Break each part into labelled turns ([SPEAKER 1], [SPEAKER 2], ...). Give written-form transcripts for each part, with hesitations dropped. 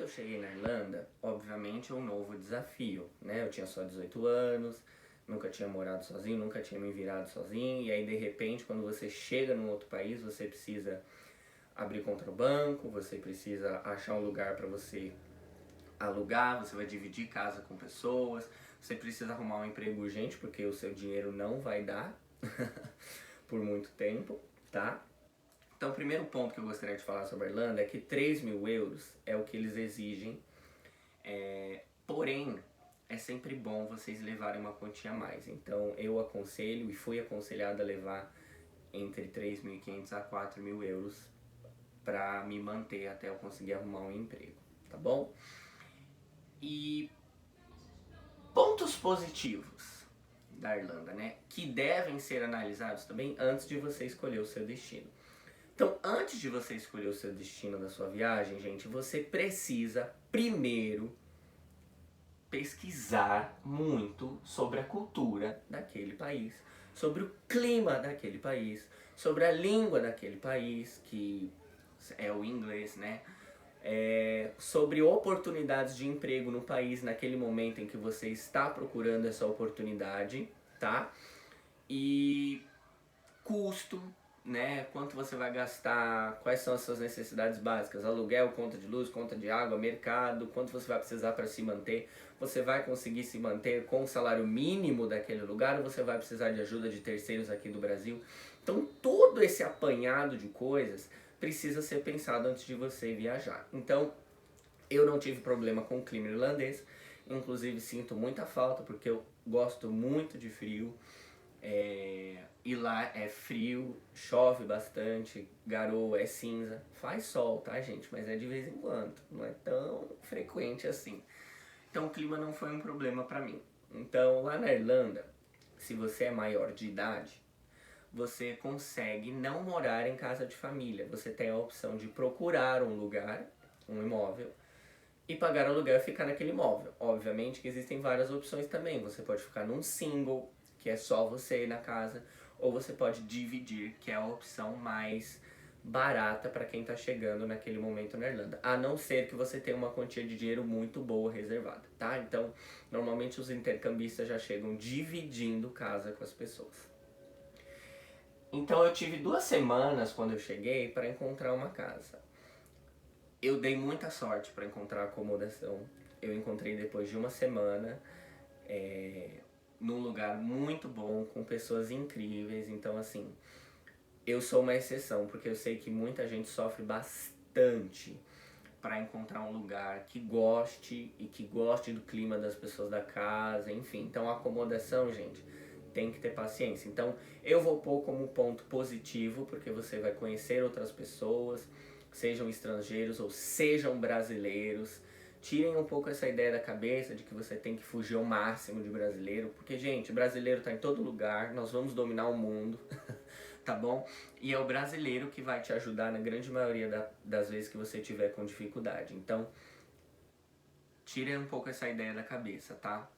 [SPEAKER 1] eu cheguei na Irlanda, obviamente é um novo desafio, né? Eu tinha só 18 anos, nunca tinha morado sozinho, nunca tinha me virado sozinho, e aí de repente, quando você chega num outro país, você precisa abrir conta no banco, você precisa achar um lugar para você alugar, você vai dividir casa com pessoas, você precisa arrumar um emprego urgente porque o seu dinheiro não vai dar por muito tempo, tá? Então, o primeiro ponto que eu gostaria de falar sobre a Irlanda é que 3.000 euros é o que eles exigem, porém, é sempre bom vocês levarem uma quantia a mais. Então, eu aconselho e fui aconselhado a levar entre 3.500 a 4.000 euros para me manter até eu conseguir arrumar um emprego, tá bom? E pontos positivos da Irlanda, né? Que devem ser analisados também antes de você escolher o seu destino. Então, antes de você escolher o seu destino da sua viagem, gente, você precisa primeiro pesquisar muito sobre a cultura daquele país, sobre o clima daquele país, sobre a língua daquele país, que é o inglês, né? Sobre oportunidades de emprego no país naquele momento em que você está procurando essa oportunidade, tá? E custo, né? Quanto você vai gastar, quais são as suas necessidades básicas, aluguel, conta de luz, conta de água, mercado, quanto você vai precisar para se manter, você vai conseguir se manter com o salário mínimo daquele lugar ou você vai precisar de ajuda de terceiros aqui do Brasil. Então todo esse apanhado de coisas precisa ser pensado antes de você viajar. Então eu não tive problema com o clima irlandês, inclusive sinto muita falta porque eu gosto muito de frio. E lá é frio, chove bastante, garoa, é cinza, faz sol, tá, gente? Mas é de vez em quando, não é tão frequente assim. Então o clima não foi um problema pra mim. Então lá na Irlanda, se você é maior de idade, você consegue não morar em casa de família. Você tem a opção de procurar um lugar, um imóvel, e pagar aluguel e ficar naquele imóvel. Obviamente que existem várias opções também. Você pode ficar num single, que é só você na casa, ou você pode dividir, que é a opção mais barata para quem está chegando naquele momento na Irlanda, a não ser que você tenha uma quantia de dinheiro muito boa reservada, tá? Então, normalmente os intercambistas já chegam dividindo casa com as pessoas. Então, eu tive 2 semanas quando eu cheguei para encontrar uma casa. Eu dei muita sorte para encontrar acomodação. Eu encontrei depois de 1 semana, num lugar muito bom, com pessoas incríveis. Então, assim, eu sou uma exceção, porque eu sei que muita gente sofre bastante para encontrar um lugar que goste e que goste do clima das pessoas da casa, enfim. Então, a acomodação, gente, tem que ter paciência. Então, eu vou pôr como ponto positivo, porque você vai conhecer outras pessoas, sejam estrangeiros ou sejam brasileiros. Tirem um pouco essa ideia da cabeça de que você tem que fugir ao máximo de brasileiro, porque, gente, brasileiro tá em todo lugar, nós vamos dominar o mundo, tá bom? E é o brasileiro que vai te ajudar na grande maioria das vezes que você tiver com dificuldade. Então, tirem um pouco essa ideia da cabeça, tá?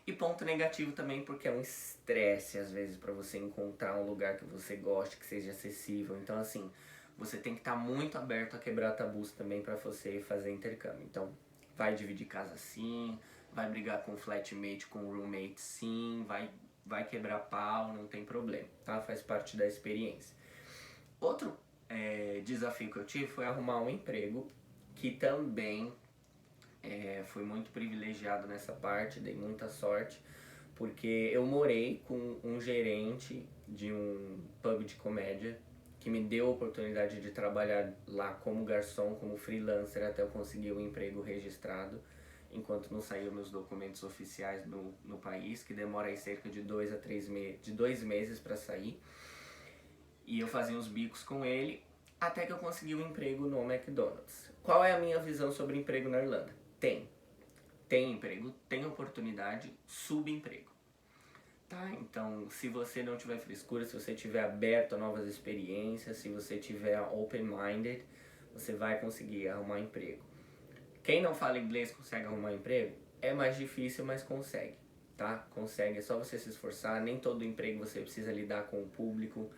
[SPEAKER 1] E ponto negativo também, porque é um estresse às vezes para você encontrar um lugar que você goste, que seja acessível. Então, assim, você tem que estar muito aberto a quebrar tabus também para você fazer intercâmbio. Então, vai dividir casa sim, vai brigar com flatmate, com roommate sim, vai quebrar pau, não tem problema, tá? Faz parte da experiência. Outro desafio que eu tive foi arrumar um emprego, que também fui muito privilegiado nessa parte, dei muita sorte, porque eu morei com um gerente de um pub de comédia que me deu a oportunidade de trabalhar lá como garçom, como freelancer, até eu conseguir o emprego registrado, enquanto não saíam meus documentos oficiais no país, que demora aí cerca de 2 meses para sair. E eu fazia uns bicos com ele, até que eu consegui um emprego no McDonald's. Qual é a minha visão sobre emprego na Irlanda? Tem emprego, tem oportunidade, subemprego. Tá? Então, se você não tiver frescura, se você estiver aberto a novas experiências, se você tiver open-minded, você vai conseguir arrumar emprego. Quem não fala inglês consegue arrumar emprego? É mais difícil, mas consegue, tá? Consegue, é só você se esforçar. Nem todo emprego você precisa lidar com o público,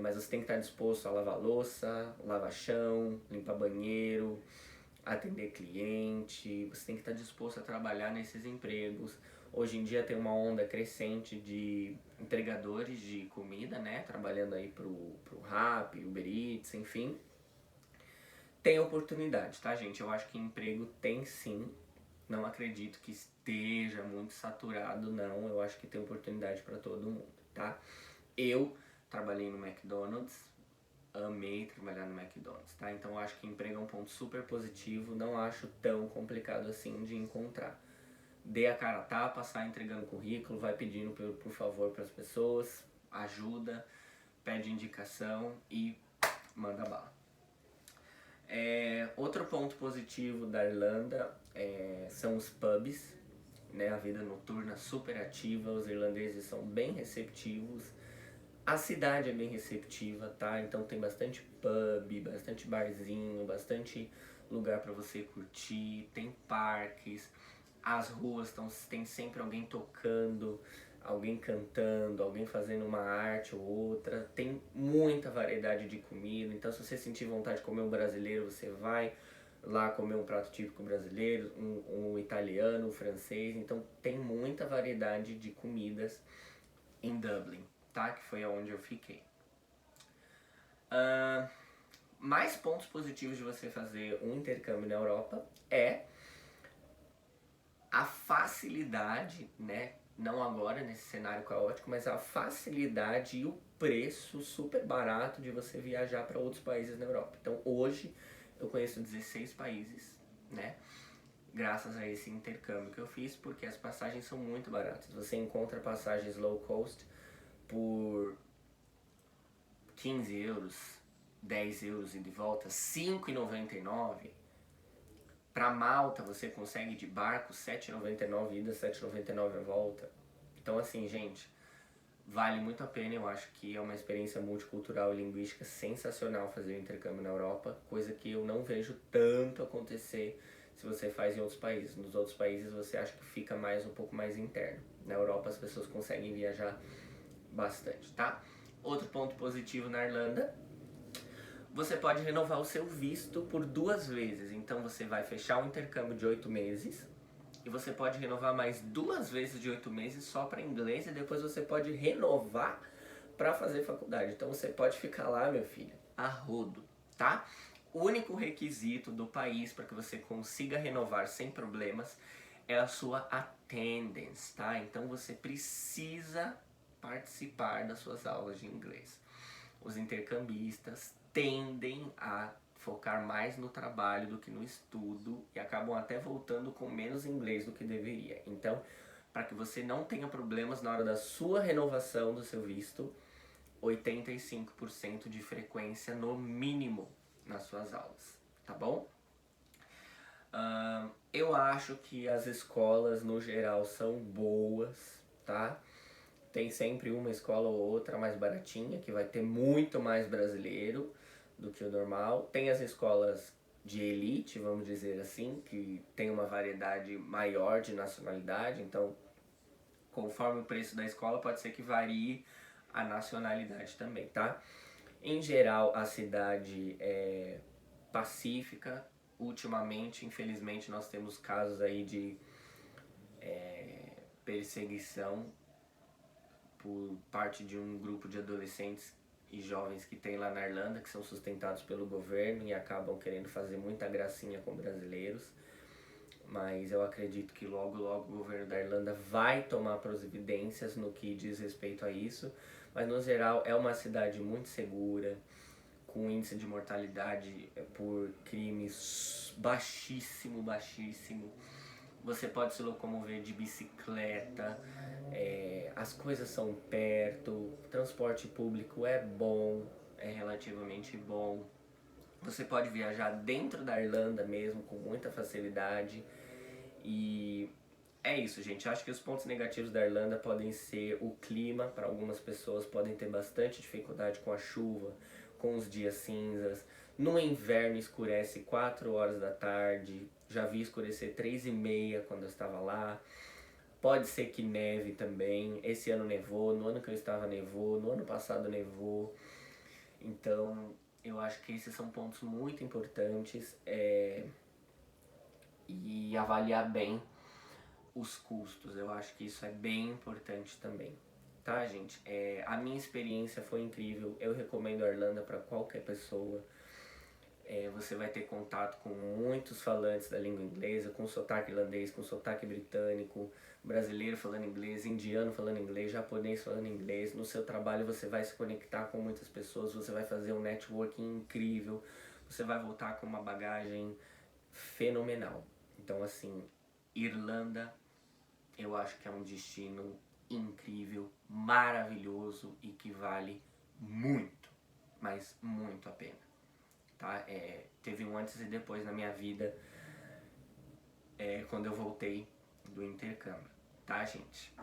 [SPEAKER 1] mas você tem que estar disposto a lavar louça, lavar chão, limpar banheiro, atender cliente, você tem que estar disposto a trabalhar nesses empregos. Hoje em dia tem uma onda crescente de entregadores de comida, né? Trabalhando aí pro Rappi, Uber Eats, enfim. Tem oportunidade, tá, gente? Eu acho que emprego tem sim. Não acredito que esteja muito saturado, não. Eu acho que tem oportunidade para todo mundo, tá? Eu trabalhei no McDonald's, amei trabalhar no McDonald's, tá? Então eu acho que emprego é um ponto super positivo, não acho tão complicado assim de encontrar. Dê a cara a tapa, sai entregando currículo, vai pedindo por favor para as pessoas, ajuda, pede indicação e manda bala. Outro ponto positivo da Irlanda são os pubs, né? A vida noturna super ativa, os irlandeses são bem receptivos, a cidade é bem receptiva, tá? Então tem bastante pub, bastante barzinho, bastante lugar para você curtir, tem parques, as ruas tem sempre alguém tocando, alguém cantando, alguém fazendo uma arte ou outra, tem muita variedade de comida, então se você sentir vontade de comer um brasileiro, você vai lá comer um prato típico brasileiro, um italiano, um francês, então tem muita variedade de comidas em Dublin, tá? Que foi onde eu fiquei. Mais pontos positivos de você fazer um intercâmbio na Europa é a facilidade, né? Não agora nesse cenário caótico, mas a facilidade e o preço super barato de você viajar para outros países na Europa. Então hoje eu conheço 16 países, né? Graças a esse intercâmbio que eu fiz, porque as passagens são muito baratas. Você encontra passagens low cost por 15 euros, 10 euros e de volta, 5,99. Para Malta você consegue de barco 7,99 ida, 7,99 a volta. Então assim, gente, vale muito a pena. Eu acho que é uma experiência multicultural e linguística sensacional fazer o intercâmbio na Europa, coisa que eu não vejo tanto acontecer se você faz em outros países. Nos outros países você acha que fica um pouco mais interno. Na Europa as pessoas conseguem viajar bastante, tá? Outro ponto positivo na Irlanda, você pode renovar o seu visto por 2 vezes. Então você vai fechar um intercâmbio de 8 meses e você pode renovar mais 2 vezes de 8 meses só para inglês e depois você pode renovar para fazer faculdade. Então você pode ficar lá, meu filho, a rodo, tá? O único requisito do país para que você consiga renovar sem problemas é a sua attendance, tá? Então você precisa participar das suas aulas de inglês. Os intercambistas tendem a focar mais no trabalho do que no estudo e acabam até voltando com menos inglês do que deveria. Então, para que você não tenha problemas na hora da sua renovação do seu visto, 85% de frequência no mínimo nas suas aulas, tá bom? Eu acho que as escolas no geral são boas, tá? Tem sempre uma escola ou outra mais baratinha, que vai ter muito mais brasileiro do que o normal. Tem as escolas de elite, vamos dizer assim, que tem uma variedade maior de nacionalidade, então conforme o preço da escola pode ser que varie a nacionalidade também, tá? Em geral a cidade é pacífica. Ultimamente, infelizmente, nós temos casos aí de perseguição por parte de um grupo de adolescentes e jovens que tem lá na Irlanda, que são sustentados pelo governo e acabam querendo fazer muita gracinha com brasileiros. Mas eu acredito que logo logo o governo da Irlanda vai tomar providências no que diz respeito a isso. Mas no geral é uma cidade muito segura, com índice de mortalidade por crimes baixíssimo, baixíssimo. Você pode se locomover de bicicleta, as coisas são perto, o transporte público é bom, é relativamente bom. Você pode viajar dentro da Irlanda mesmo com muita facilidade. E é isso, gente. Acho que os pontos negativos da Irlanda podem ser o clima. Para algumas pessoas podem ter bastante dificuldade com a chuva, com os dias cinzas. No inverno escurece 4 horas da tarde. Já vi escurecer 3h30 quando eu estava lá. Pode ser que neve também. Esse ano nevou, no ano que eu estava nevou, no ano passado nevou. Então eu acho que esses são pontos muito importantes. e avaliar bem os custos. Eu acho que isso é bem importante também. Tá, gente? A minha experiência foi incrível. Eu recomendo a Irlanda para qualquer pessoa. Você vai ter contato com muitos falantes da língua inglesa, com sotaque irlandês, com sotaque britânico, brasileiro falando inglês, indiano falando inglês, japonês falando inglês. No seu trabalho você vai se conectar com muitas pessoas, você vai fazer um networking incrível, você vai voltar com uma bagagem fenomenal. Então, assim, Irlanda eu acho que é um destino incrível, maravilhoso e que vale muito, mas muito a pena. Tá? Teve um antes e depois na minha vida quando eu voltei do intercâmbio, tá, gente?